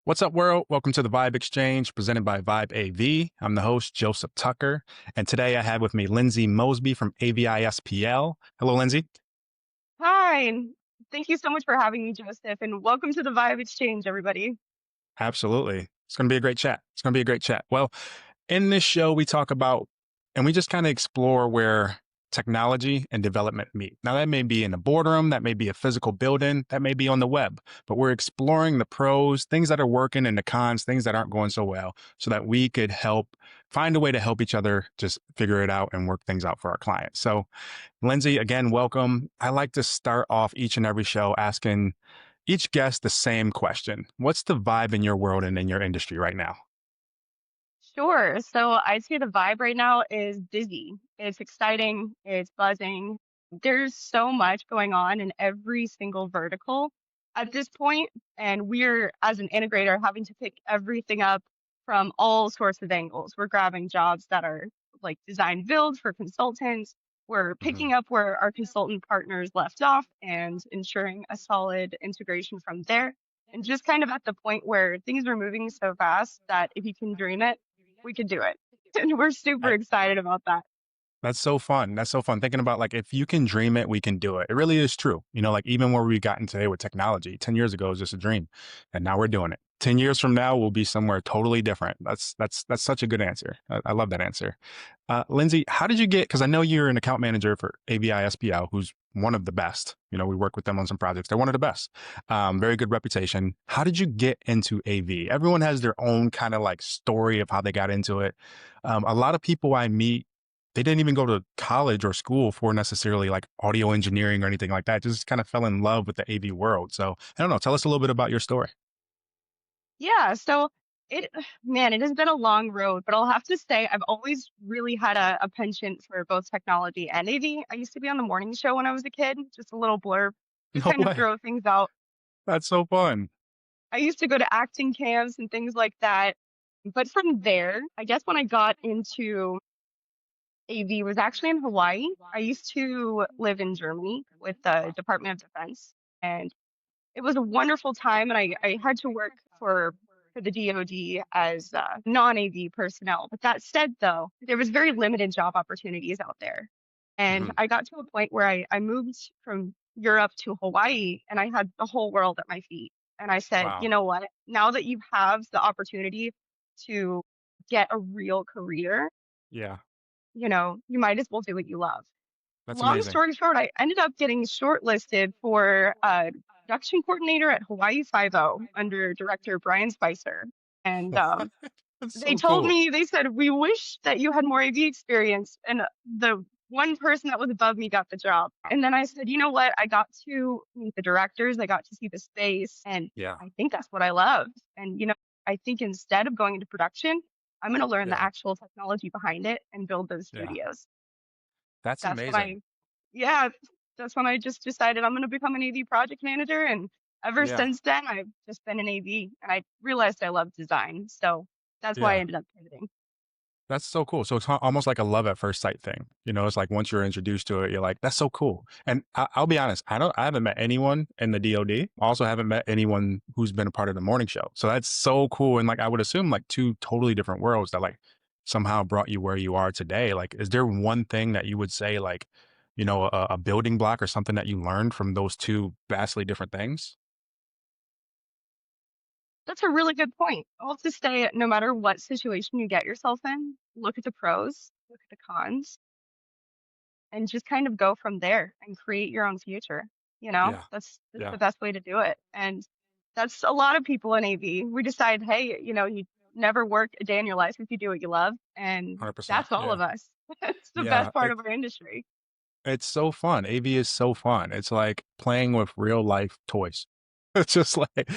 What's up, world? Welcome to the Vibe Exchange presented by Vibe AV. I'm the host, Joseph Tucker. And today I have with me Lindsey Mosby from AVI-SPL. Hello, Lindsey. Hi, and thank you so much for having me, Joseph, and welcome to the Vibe Exchange, everybody. Absolutely. It's going to be a great chat. It's going to be a great chat. Well, in this show, we talk about and we just kind of explore where technology and development meet. Now, that may be in a boardroom, that may be a physical building, that may be on the web, but we're exploring the pros, things that are working, and the cons, things that aren't going so well, so that we could help find a way to help each other just figure it out and work things out for our clients. So, Lindsey, again, welcome. I like to start off each and every show asking each guest the same question. What's the vibe in your world and in your industry right now? Sure. So I'd say the vibe right now is busy. It's exciting. It's buzzing. There's so much going on in every single vertical at this point, and we're, as an integrator, having to pick everything up from all sorts of angles. We're grabbing jobs that are like design build for consultants. We're Mhm. picking up where our consultant partners left off and ensuring a solid integration from there. And just kind of at the point where things are moving so fast that if you can dream it, we could do it. And we're super excited about that. That's so fun. That's so fun. Thinking about like, if you can dream it, we can do it. It really is true. Like even where we've gotten today with technology, 10 years ago was just a dream. And now we're doing it. 10 years from now, we'll be somewhere totally different. That's such a good answer. I love that answer. Lindsey, how did you get, because I know you're an account manager for AVI-SPL, who's one of the best. We work with them on some projects. They're one of the best. Very good reputation. How did you get into AV? Everyone has their own kind of like story of how they got into it. A lot of people I meet, they didn't even go to college or school for necessarily like audio engineering or anything like that. Just kind of fell in love with the AV world. So I don't know. Tell us a little bit about your story. Yeah, so it man, it has been a long road, but I'll have to say I've always really had a penchant for both technology and AV. I used to be on the morning show when I was a kid, just a little blurb to No kind of way. throw things out. That's so fun. I used to go to acting camps and things like that. But from there, I guess when I got into AV was actually in Hawaii. I used to live in Germany with the Department of Defense, and it was a wonderful time. And I had to work for the DoD as non-AV personnel. But that said, though, there was very limited job opportunities out there. And Mhm. I got to a point where I moved from Europe to Hawaii, and I had the whole world at my feet. And I said, you Wow. know what? Now that you have the opportunity to get a real career, Yeah. you might as well do what you love. That's Long amazing. story short, I ended up getting shortlisted for production coordinator at Hawaii Five-O under director Brian Spicer. And That's they so told cool. me, they said, we wish that you had more AV experience. And the one person that was above me got the job. And then I said, you know what? I got to meet the directors, I got to see the space, and Yeah. I think that's what I love. And, I think instead of going into production, I'm going to learn the Yeah. actual technology behind it and build those Yeah. studios. That's That's when amazing. yeah, that's when I just decided I'm going to become an AV project manager. And ever Yeah. since then, I've just been an AV, and I realized I love design. So that's why I Yeah. ended up pivoting. That's so cool. So it's almost like a love at first sight thing. It's like once you're introduced to it, you're like, that's so cool. And I'll be honest, I haven't met anyone in the DoD. Also haven't met anyone who's been a part of the morning show. So that's so cool. And like, I would assume like two totally different worlds that like somehow brought you where you are today. Like, is there one thing that you would say like, a building block or something that you learned from those two vastly different things? That's a really good point. I'll have to say, no matter what situation you get yourself in, look at the pros, look at the cons, and just kind of go from there and create your own future. Yeah. That's Yeah. the best way to do it. And that's a lot of people in AV. We decide, hey, you never work a day in your life if you do what you love. And 100%. that's all Yeah. of us. That's the Yeah. best part of our industry. It's so fun. AV is so fun. It's like playing with real life toys. It's just like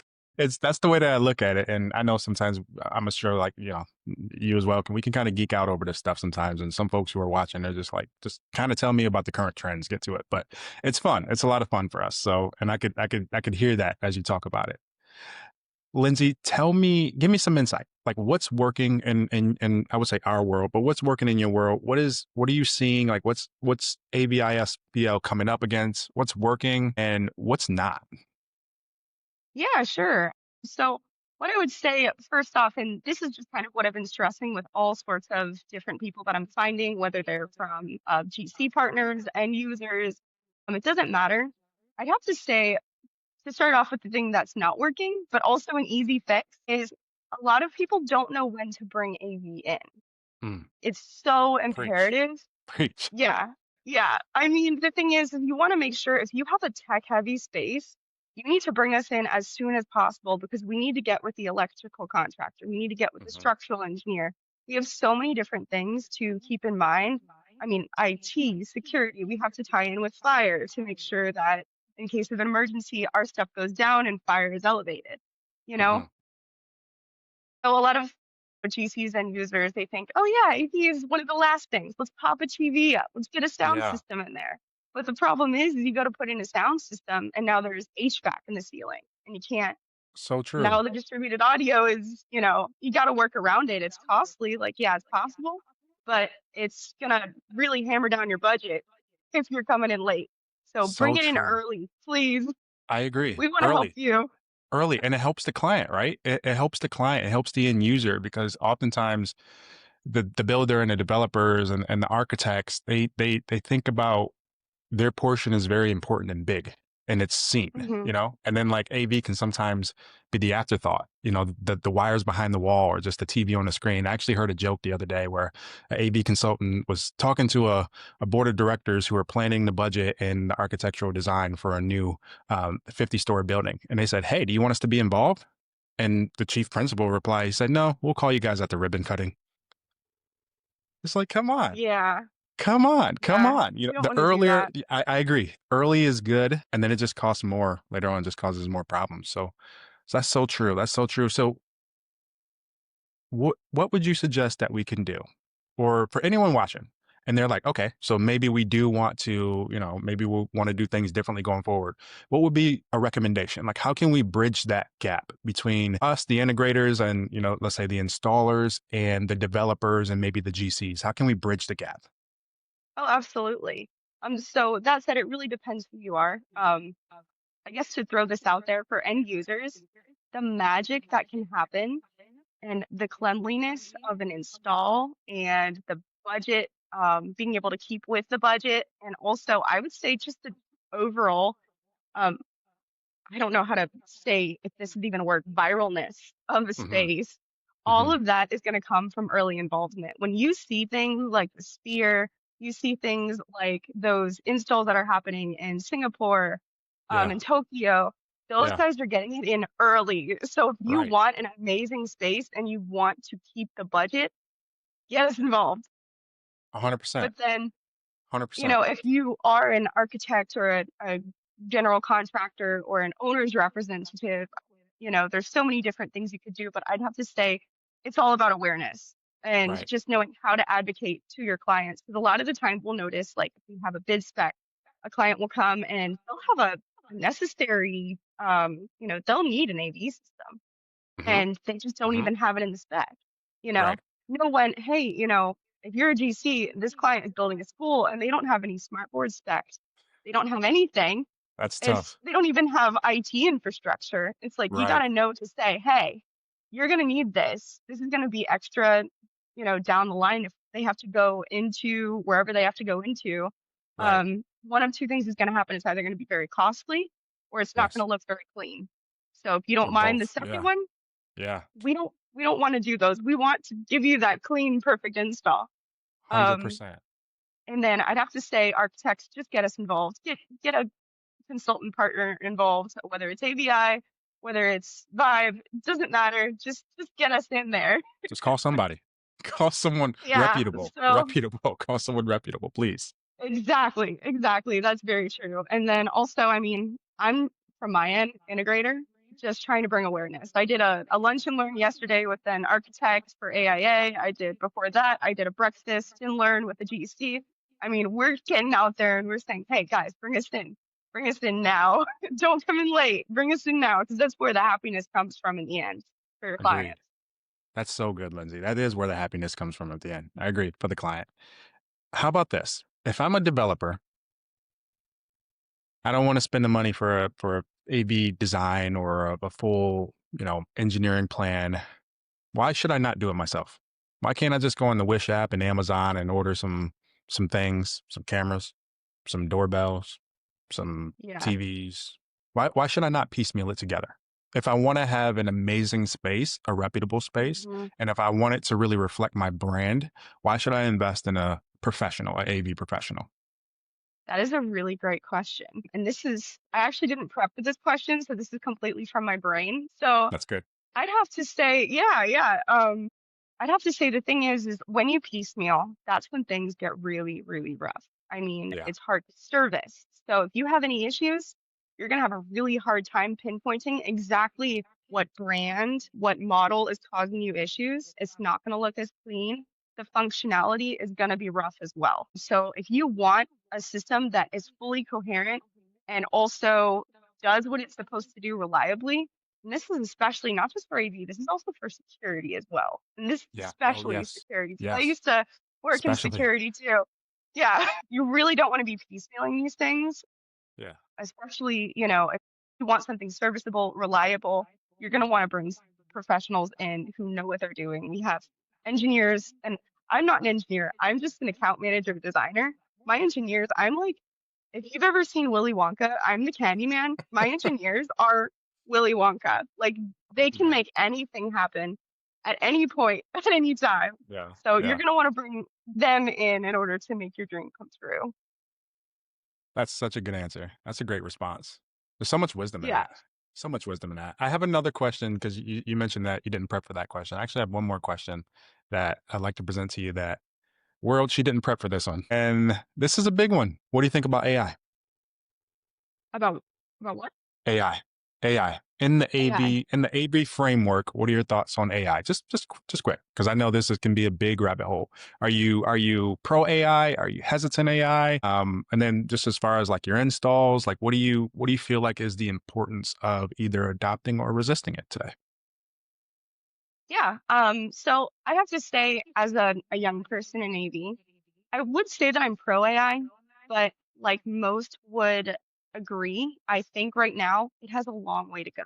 that's the way that I look at it. And I know sometimes I'm sure like, you as well we can kind of geek out over this stuff sometimes. And some folks who are watching, they're just like, just kind of tell me about the current trends, get to it. But it's fun. It's a lot of fun for us. So and I could hear that as you talk about it. Lindsey, give me some insight. Like what's working in I would say our world, but what's working in your world? What are you seeing? Like what's AVI-SPL coming up against? What's working and what's not? Yeah, sure. So What I would say first off, and this is just kind of what I've been stressing with all sorts of different people that I'm finding, whether they're from GC partners, end users, it doesn't matter. I'd have to say, to start off with the thing that's not working, but also an easy fix, is a lot of people don't know when to bring AV in. Mm, It's so preach, imperative. preach. Yeah. Yeah. I mean, the thing is you want to make sure if you have a tech heavy space, you need to bring us in as soon as possible because we need to get with the electrical contractor. We need to get with the Hmm. structural engineer. We have so many different things to keep in mind. I mean, IT, security, we have to tie in with fire to make sure that in case of an emergency, our stuff goes down and fire is elevated, you know? Hmm. So a lot of GCs and users, they think, oh yeah, AV is one of the last things. Let's pop a TV up. Let's get a sound Yeah, system in there. But the problem is you go to put in a sound system and now there's HVAC in the ceiling and you can't. so true. Now the distributed audio is, you got to work around it. It's costly. Like, yeah, it's possible, but it's going to really hammer down your budget if you're coming in late. So bring So it in true. early, please. I agree. We want to help Early. you. Early, and it helps the client, right? It helps the client, it helps the end user because oftentimes the builder and the developers and the architects, they think about their portion is very important and big and it's seen, Hmm. and then like AV can sometimes be the afterthought, the wires behind the wall or just the TV on the screen. I actually heard a joke the other day where an AV consultant was talking to a board of directors who are planning the budget and the architectural design for a new 50-story building. And they said, hey, do you want us to be involved? And the chief principal replied, he said, no, we'll call you guys at the ribbon cutting. It's like, come on. Yeah. Come on, come Yeah. on. You don't The want to do earlier, that. I agree. Early is good, and then it just costs more later on, just causes more problems. So that's so true. That's so true. So what would you suggest that we can do? Or for anyone watching, and they're like, okay, so maybe we do want to, maybe we'll want to do things differently going forward. What would be a recommendation? Like, how can we bridge that gap between us, the integrators, and, let's say the installers and the developers and maybe the GCs? How can we bridge the gap? Oh, absolutely. So that said, it really depends who you are. I guess to throw this out there for end users, the magic that can happen and the cleanliness of an install and the budget, being able to keep with the budget, and also I would say just the overall, um, I don't know how to say if this is even a word, viralness of a Hmm. space. All Hmm. of that is going to come from early involvement. When you see things like the Sphere, you see things like those installs that are happening in Singapore, Yeah. in Tokyo, those Yeah. guys are getting it in early. So if you Right. want an amazing space and you want to keep the budget, get us involved. 100%. But then 100%. if you are an architect or a general contractor or an owner's representative, there's so many different things you could do, but I'd have to say it's all about awareness and Right. just knowing how to advocate to your clients. Because a lot of the time we'll notice, like, if we have a bid spec, a client will come and they'll have a necessary, they'll need an AV system Hmm. and they just don't Hmm. even have it in the spec. You know, Right. no one, hey, if you're a GC, this client is building a school and they don't have any smart board specs. They don't have anything. That's It's tough. they don't even have IT infrastructure. It's like you got Right. to know to say, hey, you're going to need this. This is going to be extra, down the line if they have to go into wherever they have to go into. Right. One of two things is going to happen. It's either going to be very costly or it's not going Yes. to look very clean. So if you Or don't mind the both. second Yeah. one, Yeah. we don't want to do those. We want to give you that clean, perfect install. Um, 100%. and then I'd have to say, architects, just get us involved. Get a consultant partner involved, whether it's AVI, whether it's Vibe, it doesn't matter. Just get us in there. Just call somebody. Call someone Yeah. reputable. So Reputable. Call someone reputable, please. exactly, exactly. That's very true. And then also, I mean, I'm from my end, integrator, just trying to bring awareness. I did a lunch and learn yesterday with an architect for AIA. I did before that, I did a breakfast and learn with the GC. I mean, we're getting out there and we're saying, hey guys, bring us in. Bring us in now. Don't come in late. Bring us in now because that's where the happiness comes from in the end for your Agreed. clients. That's so good, Lindsay. That is where the happiness comes from at the end. I agree for the client. How about this? If I'm a developer, I don't want to spend the money for a AV design or a full engineering plan. Why should I not do it myself? Why can't I just go on the Wish app and Amazon and order some things, some cameras, some doorbells, some Yeah. TVs? Why should I not piecemeal it together? If I want to have an amazing space, a reputable space, hmm and if I want it to really reflect my brand, why should I invest in a professional, a AV professional? That is a really great question. And I actually didn't prep for this question, so this is completely from my brain. So That's good. I'd have to say, yeah, yeah. I'd have to say the thing is when you piecemeal, that's when things get really, really rough. I mean, Yeah. it's hard to service. So if you have any issues, you're gonna have a really hard time pinpointing exactly what brand, what model is causing you issues. It's not gonna look as clean. The functionality is gonna be rough as well. So if you want a system that is fully coherent and also does what it's supposed to do reliably, and this is especially not just for AV, this is also for security as well. And this Yeah. Oh, especially yes. security, because I Yes. used to work in Especially. security too. Yeah, you really don't want to be piecemealing these things, Yeah. especially, if you want something serviceable, reliable, you're going to want to bring professionals in who know what they're doing. We have engineers, and I'm not an engineer, I'm just an account manager designer. My engineers, I'm like, if you've ever seen Willy Wonka, I'm the candy man. My engineers are Willy Wonka. Like they can Man. make anything happen at any point, at any time. Yeah. So you're Yeah. gonna want to bring them in order to make your dream come true. That's such a good answer. That's a great response. There's so much wisdom in Yeah. that. So much wisdom in that. I have another question because you mentioned that you didn't prep for that question. I actually have one more question that I'd like to present to you that world she didn't prep for this one. And this is a big one. What do you think about AI? About what? AI. AI. In the AI. AV framework, what are your thoughts on AI? Just quick, because I know can be a big rabbit hole. Are you pro AI? Are you hesitant AI? And then just as far as like your installs, like what do you feel like is the importance of either adopting or resisting it today? Yeah. So I have to say, as a young person in AV, I would say that I'm pro AI, but like most would agree, I think right now it has a long way to go.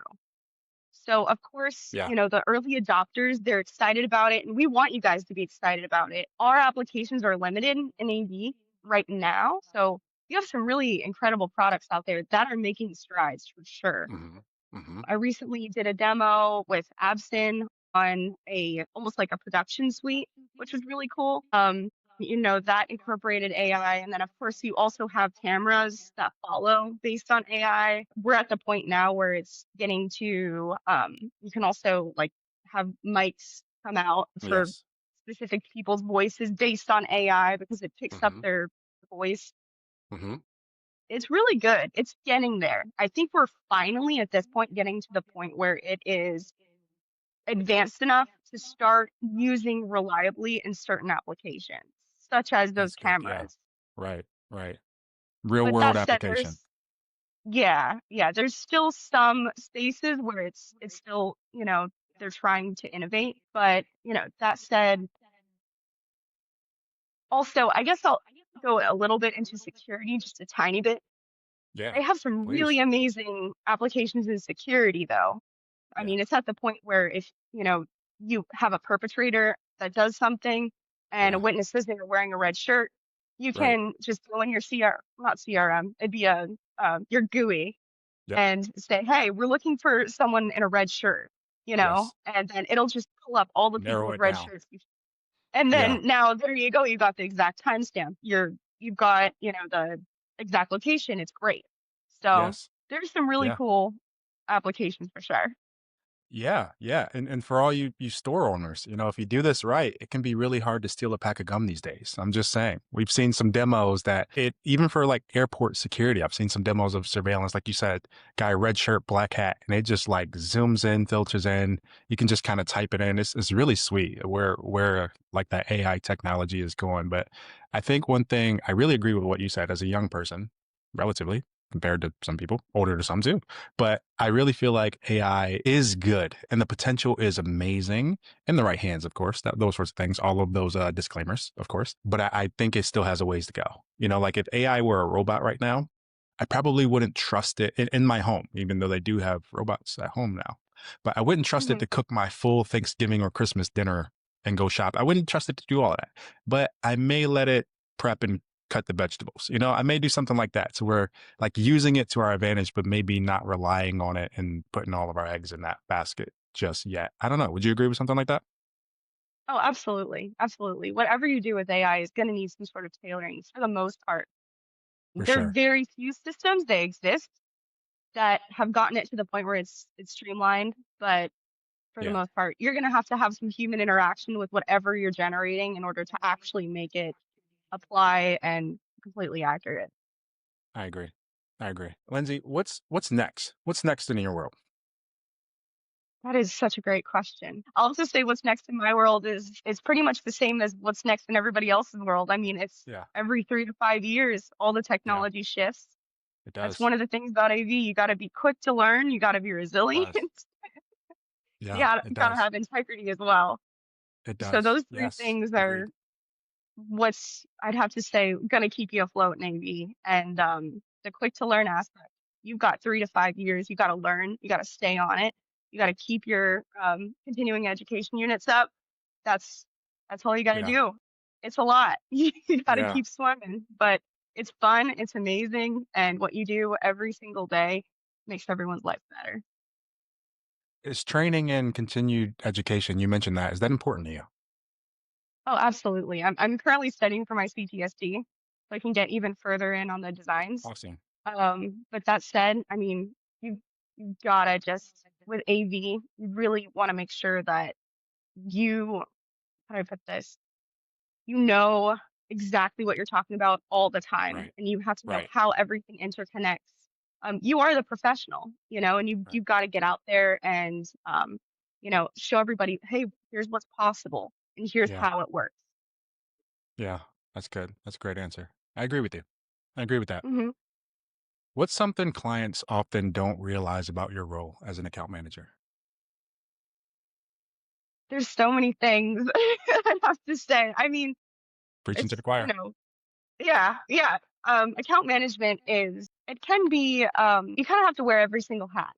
So, of course, Yeah. the early adopters, they're excited about it, and we want you guys to be excited about it. Our applications are limited in AV right now. So, you have some really incredible products out there that are making strides for sure. Hmm. Hmm. I recently did a demo with Absyn on a almost like a production suite, which was really cool. That incorporated AI. And then of course you also have cameras that follow based on AI. We're at the point now where it's getting to you can also like have mics come out for Yes. specific people's voices based on AI because it picks up Hmm. their voice. Hmm. It's really good. It's getting there. I think we're finally at this point getting to the point where it is advanced enough to start using reliably in certain applications, such as those That's good. Yeah. cameras. Right. Right. Real But world that said, application. there's still some spaces where it's still, they're trying to innovate. But, that said, also, I guess I'll go a little bit into security, just a tiny bit. Yeah. They have some Please. really amazing applications in security, though. I Yeah. mean, it's at the point where if, you have a perpetrator that does something and a Yeah. witness says they were wearing a red shirt, you Right. can just go in your not CRM, it'd be your GUI Yep. and say, hey, we're looking for someone in a red shirt, Yes. and then it'll just pull up all the people Narrow with it red down. shirts. And Yeah. then now there you go. You got the exact timestamp. You've got, the exact location. It's great. So Yes. there's some really Yeah. cool applications for sure. Yeah, yeah, and for all you store owners, if you do this right, it can be really hard to steal a pack of gum these days. I'm just saying. We've seen some demos that it even for like airport security, I've seen some demos of surveillance, like you said, guy red shirt, black hat, and it just like zooms in, filters in. You can just kind of type it in. It's really sweet where like that AI technology is going. But I think one thing I really agree with what you said as a young person, relatively compared to some people, older to some too. But I really feel like AI is good and the potential is amazing in the right hands, of course, those sorts of things, all of those disclaimers, of course. But I think it still has a ways to go. Like if AI were a robot right now, I probably wouldn't trust it in my home, even though they do have robots at home now. but I wouldn't trust it Hmm. to cook my full Thanksgiving or Christmas dinner and go shop. I wouldn't trust it to do all that, but I may let it prep and cut the vegetables. You know, I may do something like that. So we're like using it to our advantage, but maybe not relying on it and putting all of our eggs in that basket just yet. I don't know. Would you agree with something like that? Oh, absolutely. Absolutely. Whatever you do with AI is going to need some sort of tailoring for the most part. For There are sure. very few systems, they exist, that have gotten it to the point where it's streamlined, but for the Yeah, most part, you're going to have some human interaction with whatever you're generating in order to actually make it apply and completely accurate. I agree. I agree. Lindsay, what's next? What's next in your world? That is such a great question. I'll also say what's next in my world is pretty much the same as what's next in everybody else's world. I mean, it's Yeah, every 3 to 5 years, all the yeah, technology shifts. it That's does. one of the things about AV. You got to be quick to learn. You got to be It resilient. does. You Yeah, got it you got to does. have integrity as well. It So does. those three Yes, things agreed. are what's I'd have to say going to keep you afloat in AV. And the quick to learn aspect. You've got 3 to 5 years. You got to learn. You got to stay on it. You got to keep your continuing education units up. That's that's all you got to Yeah, do. It's a lot. You got to yeah. keep swimming, but it's fun. It's amazing, and what you do every single day makes everyone's life better. Is training and continued education, you mentioned that. Is that important to you? Oh, absolutely. I'm currently studying for my CTSD, so I can get even further in on the designs. Awesome. But that said, I mean, you've gotta just with AV, you really want to make sure that you, how do I put this? You know exactly what you're talking about all the time, Right, and you have to know right, how everything interconnects. You are the professional, and right. you've got to get out there and show everybody, hey, here's what's possible, and here's Yeah, how it works. yeah. That's good. That's a great answer. I agree with you. I agree with that. Hmm. What's something clients often don't realize about your role as an account manager? There's so many things I have to say. I mean, Preaching to it's the choir. yeah, yeah. Account management it can be you kind of have to wear every single hat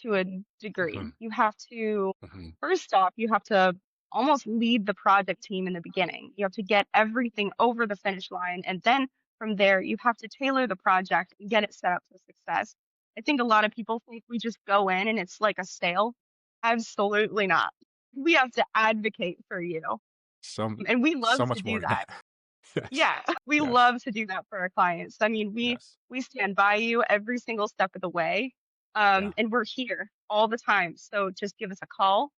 to a degree. Hmm. You have to, Hmm. first off, you have to almost lead the project team in the beginning. You have to get everything over the finish line. And then from there, you have to tailor the project and get it set up for success. I think a lot of people think we just go in and it's like a sale. Absolutely not. We have to advocate for you. And we So love to much more do than that. that. Yes, Yeah, we yes, love to do that for our clients. I mean, yes. we stand by you every single step of the way. Yeah, And we're here all the time. So just give us a call,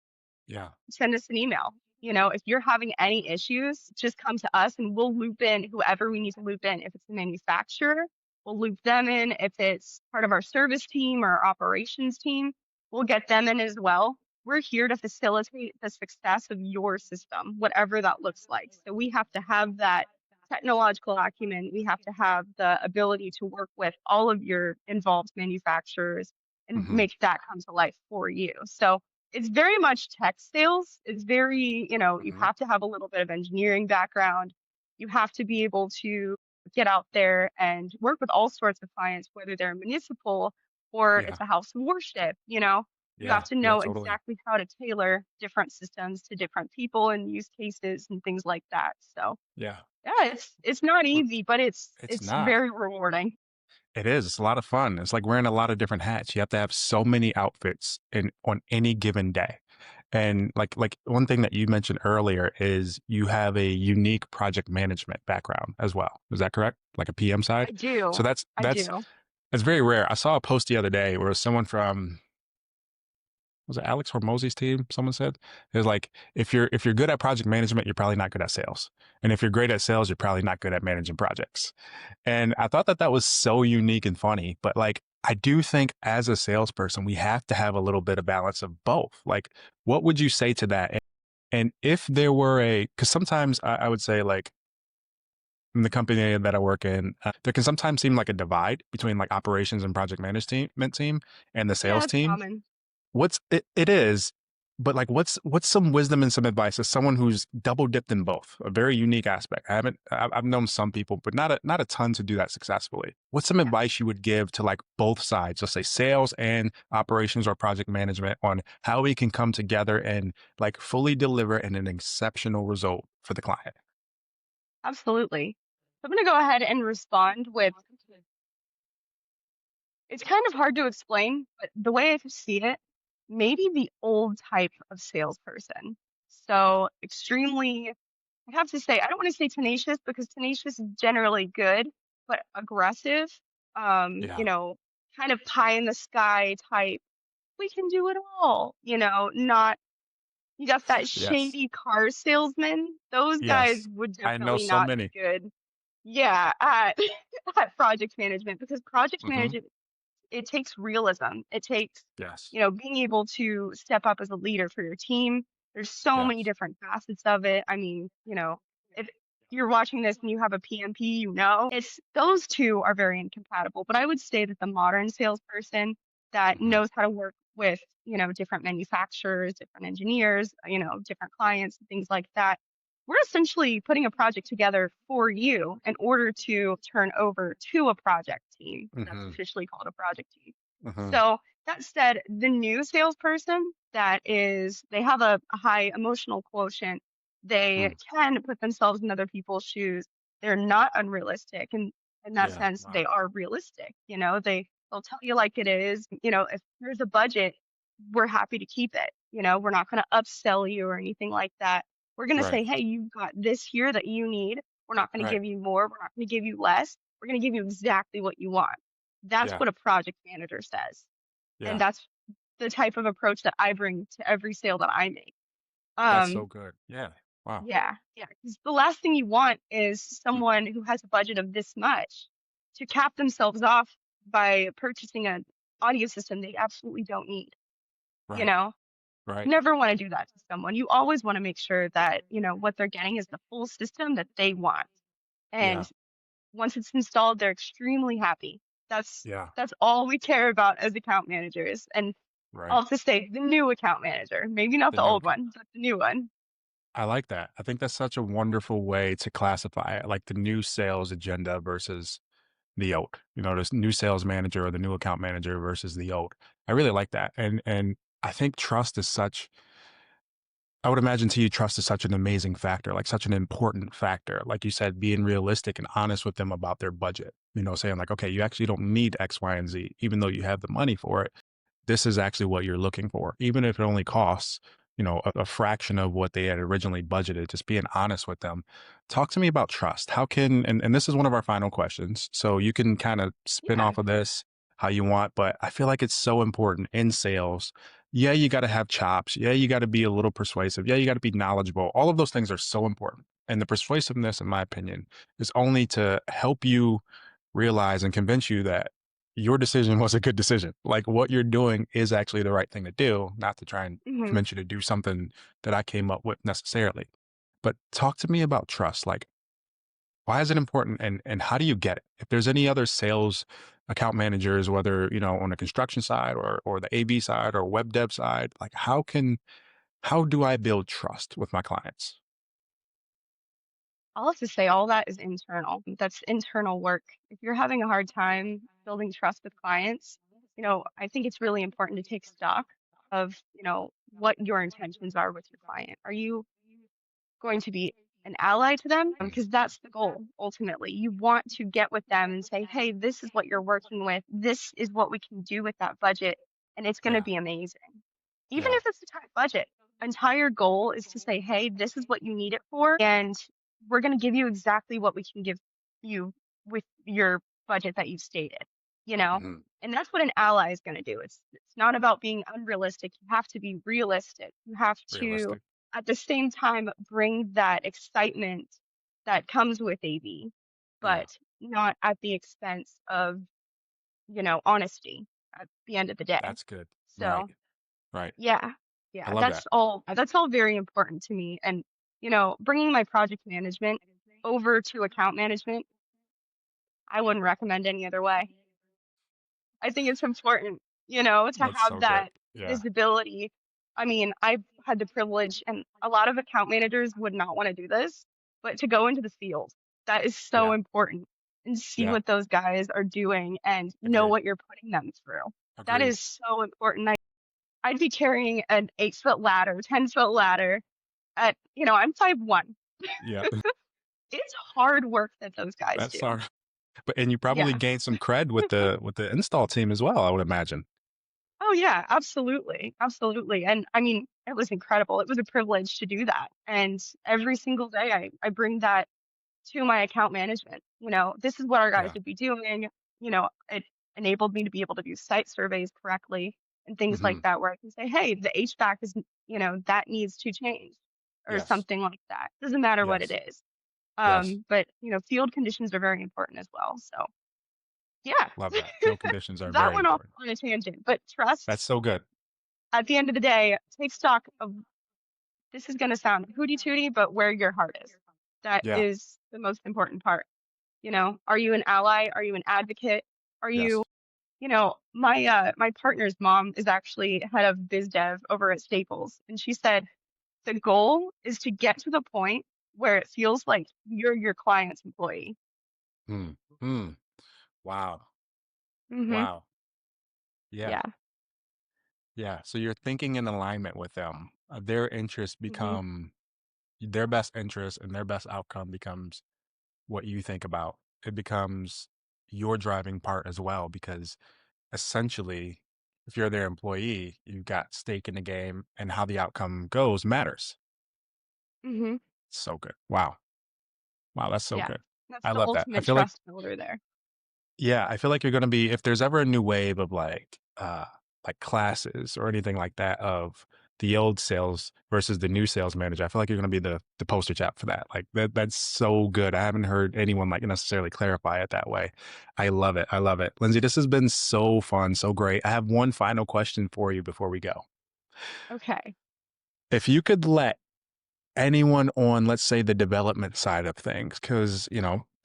yeah, send us an email. If you're having any issues, just come to us and we'll loop in whoever we need to loop in. If it's the manufacturer, we'll loop them in. If it's part of our service team or our operations team, we'll get them in as well. We're here to facilitate the success of your system, whatever that looks like. So we have to have that technological acumen. We have to have the ability to work with all of your involved manufacturers and hmm, make that come to life for you. So it's very much tech sales. It's very, you hmm. have to have a little bit of engineering background. You have to be able to get out there and work with all sorts of clients, whether they're municipal or Yeah, it's a house of worship. You have yeah, to yeah, know totally. exactly how to tailor different systems to different people and use cases and things like that. So Yeah. yeah, it's not Well, easy, but it's it's not. very rewarding. It is. It's a lot of fun. It's like wearing a lot of different hats. You have to have so many outfits in on any given day. And like one thing that you mentioned earlier is you have a unique project management background as well. Is that correct? Like a PM I side? So do. that's I that's do. that's very rare. I saw a post the other day where someone from was it Alex Hormozzi's team? Someone said it was like if you're good at project management, you're probably not good at sales, and if you're great at sales, you're probably not good at managing projects. And I thought that that was so unique and funny. But like, I do think as a salesperson, we have to have a little bit of balance of both. Like, what would you say to that? And if there were because sometimes I would say like in the company that I work in, there can sometimes seem like a divide between like operations and project management team and the Yeah, sales it's team. common. It is, But like, what's some wisdom and some advice as someone who's double dipped in both? A very unique aspect. I've known some people, but not a ton to do that successfully. What's some Yeah, advice you would give to like both sides, let's say sales and operations or project management, on how we can come together and like fully deliver an exceptional result for the client? absolutely. So I'm going to go ahead and respond with it's kind of hard to explain, but the way I see it, maybe the old type of salesperson. So extremely, I have to say, I don't want to say tenacious because tenacious is generally good, but aggressive, Yeah. kind of pie in the sky type. We can do it all, not you got that Yes. shady car salesman. Those guys Yes. would I know definitely so not be many. good. Yeah, at at project management because project Hmm. management it takes realism. It takes, Yes. being able to step up as a leader for your team. There's so many Yes. different facets of it. I mean, if you're watching this and you have a PMP, it's those two are very incompatible. But I would say that the modern salesperson that Hmm. knows how to work with, different manufacturers, different engineers, different clients, and things like that. We're essentially putting a project together for you in order to turn over to a project team that's Hmm. officially called a project team. Hmm. So that said, the new salesperson they have a high emotional quotient. They can put themselves in other people's shoes. They're not unrealistic. And in that Yeah. sense, they Wow. are realistic. They'll tell you like it is. If there's a budget, we're happy to keep it. We're not going to upsell you or anything like that. We're going to Right. say, hey, you've got this here that you need. We're not going to Right. give you more. We're not going to give you less. We're going to give you exactly what you want. That's Yeah. what a project manager says. And Yeah. that's the type of approach that I bring to every sale that I make. That's so Um, good. Yeah. Wow. yeah, yeah. Because the last thing you want is Mm. someone who has a budget of this much to cap themselves off by purchasing an audio system they absolutely don't need. You Right. know, Right. never want to do that to someone. You always want to make sure that, what they're getting is the full system that they want. Yeah. And once it's installed, they're extremely happy. That's Yeah. that's all we care about as account managers. And Right. I'll have to say the new account manager, maybe not The the new old account. one, but the new one. I like that. I think that's such a wonderful way to classify it, like the new sales agenda versus the old. This new sales manager or the new account manager versus the old. I really like that. And I think trust is such I would imagine to you trust is such an amazing factor, like such an important factor. Like you said, being realistic and honest with them about their budget. Saying like, okay, you actually don't need X, Y, and Z, even though you have the money for it. This is actually what you're looking for, even if it only costs, a fraction of what they had originally budgeted. Just being honest with them. Talk to me about trust. How can and this is one of our final questions. So you can kind of spin Yeah. off of this how you want, but I feel like it's so important in sales. Yeah, you got to have chops. Yeah, you got to be a little persuasive. Yeah, you got to be knowledgeable. All of those things are so important. And the persuasiveness, in my opinion, is only to help you realize and convince you that your decision was a good decision. Like what you're doing is actually the right thing to do, not to try and Hmm. convince you to do something that I came up with necessarily. But talk to me about trust. Like, why is it important and how do you get it? If there's any other sales account managers, whether, on the construction side or the AV side or web dev side, like how do I build trust with my clients? I'll have to say all that is internal. That's internal work. If you're having a hard time building trust with clients, I think it's really important to take stock of, what your intentions are with your client. Are you going to be an ally to them? Mm. Because that's the goal ultimately. You want to get with them and say, hey, this is what you're working with. This is what we can do with that budget. And it's going to Yeah. be amazing. Even Yeah. if it's a tight budget, entire goal is to say, hey, this is what you need it for. And we're going to give you exactly what we can give you with your budget that you've stated, you know? Mhm. And that's what an ally is going to do. It's not about being unrealistic. You have to be realistic. You have to Realistic. at the same time bring that excitement that comes with AV, Yeah. but not at the expense of, honesty at the end of the day. That's good. Right. So, Right. yeah. I Yeah, love that. that's all very important to me. And, bringing my project management over to account management, I wouldn't recommend any other way. I think it's important, to That's have so good. that Yeah. visibility. I mean, I've had the privilege, and a lot of account managers would not want to do this, but to go into the field, that is so Yeah. important and see Yeah. what those guys are doing and know Agreed. what you're putting them through. That Agreed. is so important. I'd be carrying an 8 foot ladder, 10 foot ladder at, I'm 5'1". Yeah. It's hard work that those guys That's do. our but and you probably Yeah. gained some cred with the install team as well, I would imagine. Oh yeah, absolutely. Absolutely. And I mean, it was incredible. It was a privilege to do that. And every single day I bring that to my account management. This is what our guys Yeah. would be doing. It enabled me to be able to do site surveys correctly and things like Mhm. that, where I can say, hey, the HVAC is, that needs to change or Yes. something like that. Doesn't matter what it Yes. is. Yes. But field conditions are very important as well. So yeah, Love that. Field conditions are that very went off important. on a tangent. But trust, That's so good. at the end of the day, take stock of, this is going to sound hooty tooty, but where your heart is. That Yeah. is the most important part. Are you an ally? Are you an advocate? Are you, Yes. my partner's mom is actually head of biz dev over at Staples, and she said the goal is to get to the point where it feels like you're your client's employee. Mm. Mm. Wow. Mhm. Wow. Yeah. Yeah. Yeah. So you're thinking in alignment with them. Their interests Mhm. become their best interest and their best outcome becomes what you think about. It becomes your driving part as well because essentially, if you're their employee, you've got stake in the game and how the outcome goes matters. Mhm. So good. Wow. Wow, that's so Yeah. good. That's I the love that. I ultimate feel like trust builder there. yeah, I feel like you're gonna be if there's ever a new wave of like classes or anything like that of the old sales versus the new sales manager, I feel like you're gonna be the poster chap for that. Like that's so good. I haven't heard anyone like necessarily clarify it that way. I love it. I love it. Lindsay, this has been so fun, so great. I have one final question for you before we go. Okay. If you could let anyone on, let's say, the development side of things, because,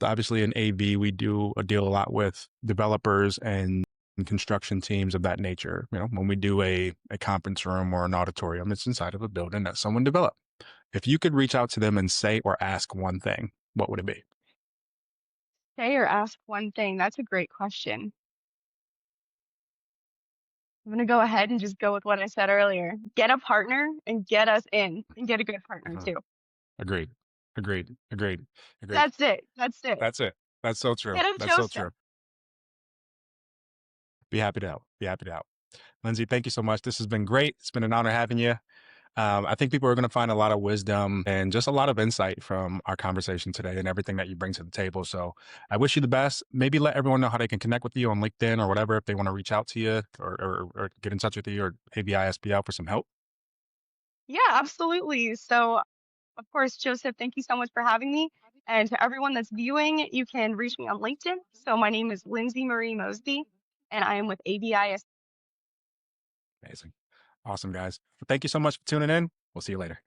obviously in AV, we do a deal a lot with developers and construction teams of that nature. When we do a conference room or an auditorium, it's inside of a building that someone developed. If you could reach out to them and say or ask one thing, what would it be? Say or ask one thing. That's a great question. I'm gonna go ahead and just go with what I said earlier. Get a partner and get us in and get a good partner Mhm. too. Agreed. Agreed. Agreed. Agreed. That's it. That's it. That's it. That's so true. Hit up That's so Joseph. true. Be happy to help. Be happy to help. Lindsay, thank you so much. This has been great. It's been an honor having you. I think people are going to find a lot of wisdom and just a lot of insight from our conversation today and everything that you bring to the table. So I wish you the best. Maybe let everyone know how they can connect with you on LinkedIn or whatever if they want to reach out to you or get in touch with you or AVI-SPL for some help. Yeah, absolutely. So, of course, Joseph, thank you so much for having me. And to everyone that's viewing, you can reach me on LinkedIn. So my name is Lindsey Marie Mosby, and I am with AVI. Amazing. Awesome, guys. Well, thank you so much for tuning in. We'll see you later.